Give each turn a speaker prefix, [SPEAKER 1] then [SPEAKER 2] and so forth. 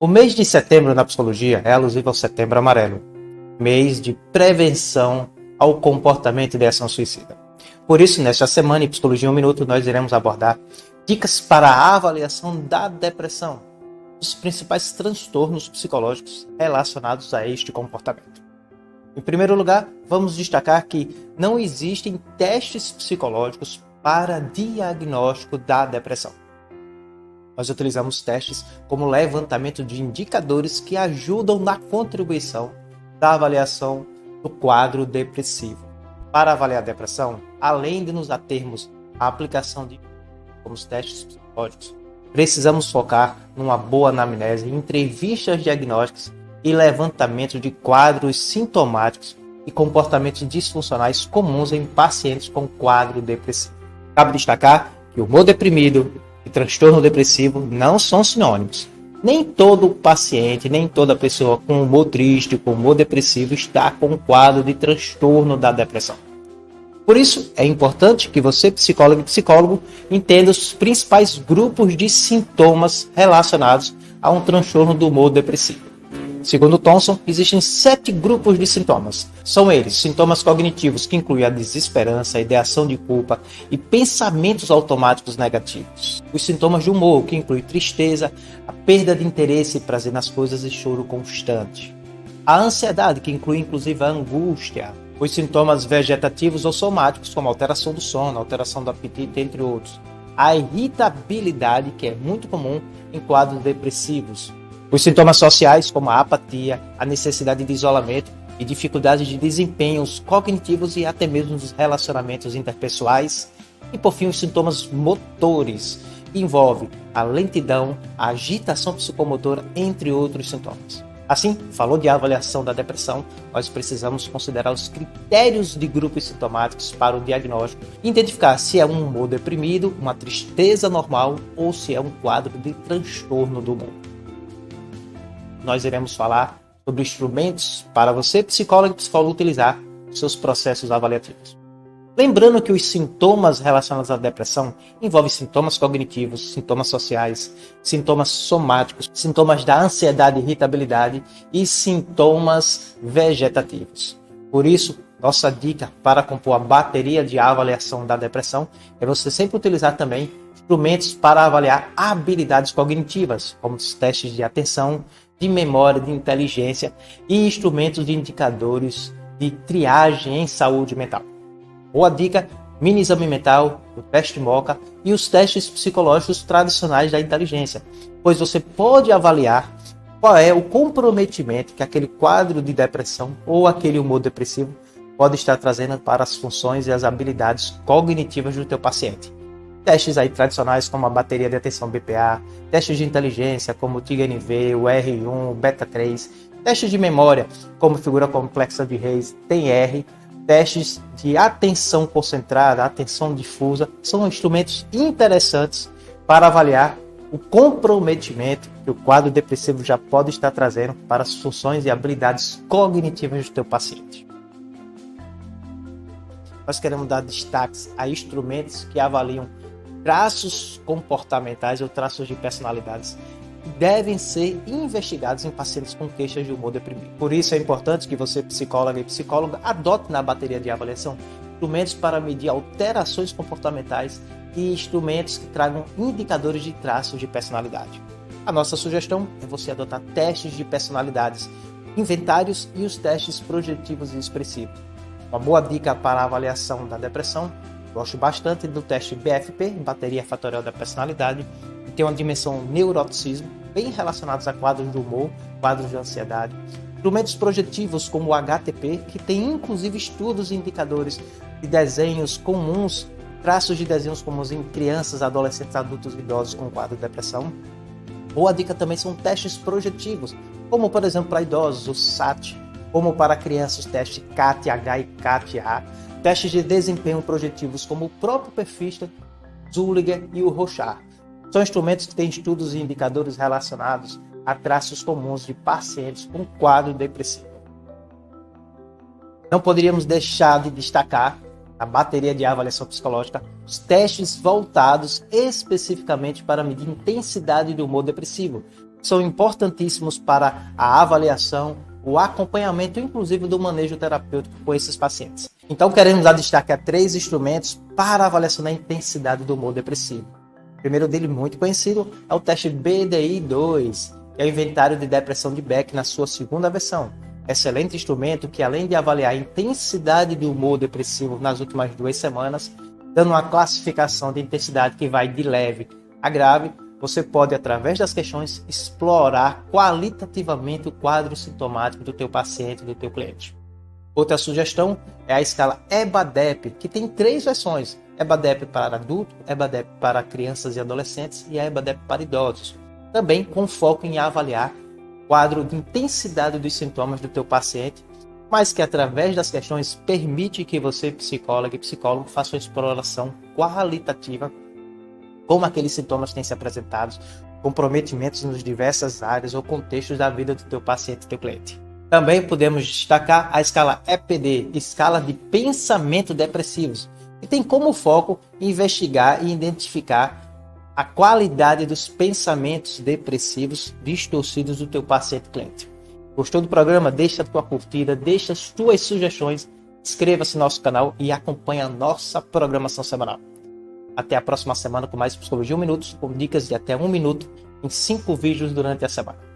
[SPEAKER 1] O mês de setembro na psicologia é alusivo ao Setembro Amarelo, mês de prevenção ao comportamento de ação suicida. Por isso, nesta semana, em Psicologia em 1 Minuto, nós iremos abordar dicas para a avaliação da depressão, os principais transtornos psicológicos relacionados a este comportamento. Em primeiro lugar, vamos destacar que não existem testes psicológicos para diagnóstico da depressão. Nós utilizamos testes como levantamento de indicadores que ajudam na contribuição da avaliação do quadro depressivo. Para avaliar a depressão, além de nos atermos à aplicação de como os testes psicológicos, precisamos focar numa boa anamnese, entrevistas diagnósticas e levantamento de quadros sintomáticos e comportamentos disfuncionais comuns em pacientes com quadro depressivo. Cabe destacar que o humor deprimido e transtorno depressivo não são sinônimos. Nem todo paciente, nem toda pessoa com humor triste, com humor depressivo está com um quadro de transtorno da depressão. Por isso, é importante que você, psicólogo e psicólogo, entenda os principais grupos de sintomas relacionados a um transtorno do humor depressivo. Segundo Thompson, existem 7 grupos de sintomas. São eles: sintomas cognitivos, que incluem a desesperança, a ideação de culpa e pensamentos automáticos negativos. Os sintomas de humor, que incluem tristeza, a perda de interesse e prazer nas coisas e choro constante. A ansiedade, que inclui inclusive a angústia. Os sintomas vegetativos ou somáticos, como alteração do sono, alteração do apetite, entre outros. A irritabilidade, que é muito comum em quadros depressivos. Os sintomas sociais, como a apatia, a necessidade de isolamento e dificuldades de desempenhos cognitivos e até mesmo os relacionamentos interpessoais. E, por fim, os sintomas motores, que envolvem a lentidão, a agitação psicomotora, entre outros sintomas. Assim, falou de avaliação da depressão, nós precisamos considerar os critérios de grupos sintomáticos para o diagnóstico e identificar se é um humor deprimido, uma tristeza normal ou se é um quadro de transtorno do humor. Nós iremos falar sobre instrumentos para você, psicólogo e psicólogo, utilizar nos seus processos avaliativos. Lembrando que os sintomas relacionados à depressão envolvem sintomas cognitivos, sintomas sociais, sintomas somáticos, sintomas da ansiedade e irritabilidade e sintomas vegetativos. Por isso, nossa dica para compor a bateria de avaliação da depressão é você sempre utilizar também instrumentos para avaliar habilidades cognitivas, como os testes de atenção, de memória, de inteligência e instrumentos de indicadores de triagem em saúde mental. Boa dica: mini exame mental, o teste MOCA e os testes psicológicos tradicionais da inteligência, pois você pode avaliar qual é o comprometimento que aquele quadro de depressão ou aquele humor depressivo pode estar trazendo para as funções e as habilidades cognitivas do teu paciente. Testes aí tradicionais como a bateria de atenção BPA, testes de inteligência como o TIG-NV, o R1, o Beta-3, testes de memória como figura complexa de Reis, TEM-R, testes de atenção concentrada, atenção difusa, são instrumentos interessantes para avaliar o comprometimento que o quadro depressivo já pode estar trazendo para as funções e habilidades cognitivas do teu paciente. Nós queremos dar destaques a instrumentos que avaliam traços comportamentais ou traços de personalidades que devem ser investigados em pacientes com queixas de humor deprimido. Por isso é importante que você, psicóloga e psicóloga, adote na bateria de avaliação instrumentos para medir alterações comportamentais e instrumentos que tragam indicadores de traços de personalidade. A nossa sugestão é você adotar testes de personalidades, inventários e os testes projetivos e expressivos. Uma boa dica para a avaliação da depressão: gosto bastante do teste BFP, Bateria Fatorial da Personalidade, que tem uma dimensão neuroticismo, bem relacionados a quadros de humor, quadros de ansiedade. Instrumentos projetivos como o HTP, que tem inclusive estudos e indicadores de desenhos comuns, traços de desenhos comuns em crianças, adolescentes, adultos e idosos com quadro de depressão. Boa dica também são testes projetivos, como por exemplo para idosos, o SAT, como para crianças, o teste CAT-H e CAT-A. Testes de desempenho projetivos como o próprio Perfista, Zülliger e o Rorschach. São instrumentos que têm estudos e indicadores relacionados a traços comuns de pacientes com quadro depressivo. Não poderíamos deixar de destacar na bateria de avaliação psicológica os testes voltados especificamente para medir intensidade do humor depressivo, são importantíssimos para a avaliação, o acompanhamento, inclusive do manejo terapêutico com esses pacientes. Então, queremos dar destaque a 3 instrumentos para a avaliação da intensidade do humor depressivo. O primeiro dele, muito conhecido, é o teste BDI-2, que é o Inventário de Depressão de Beck na sua segunda versão. Excelente instrumento que, além de avaliar a intensidade do humor depressivo nas últimas 2 semanas, dando uma classificação de intensidade que vai de leve a grave, você pode, através das questões, explorar qualitativamente o quadro sintomático do teu paciente, do teu cliente. Outra sugestão é a escala EBA-DEP, que tem 3 versões: EBA-DEP para adulto, EBA-DEP para crianças e adolescentes e a EBA-DEP para idosos. Também com foco em avaliar o quadro de intensidade dos sintomas do teu paciente, mas que através das questões permite que você, psicólogo e psicólogo, faça uma exploração qualitativa como aqueles sintomas têm se apresentado, comprometimentos nas diversas áreas ou contextos da vida do teu paciente e teu cliente. Também podemos destacar a escala EPD, Escala de Pensamento Depressivos, que tem como foco investigar e identificar a qualidade dos pensamentos depressivos distorcidos do teu paciente e cliente. Gostou do programa? Deixa a tua curtida, deixa as tuas sugestões, inscreva-se no nosso canal e acompanhe a nossa programação semanal. Até a próxima semana com mais Psicologia 1 Minuto, com dicas de até 1 minuto em 5 vídeos durante a semana.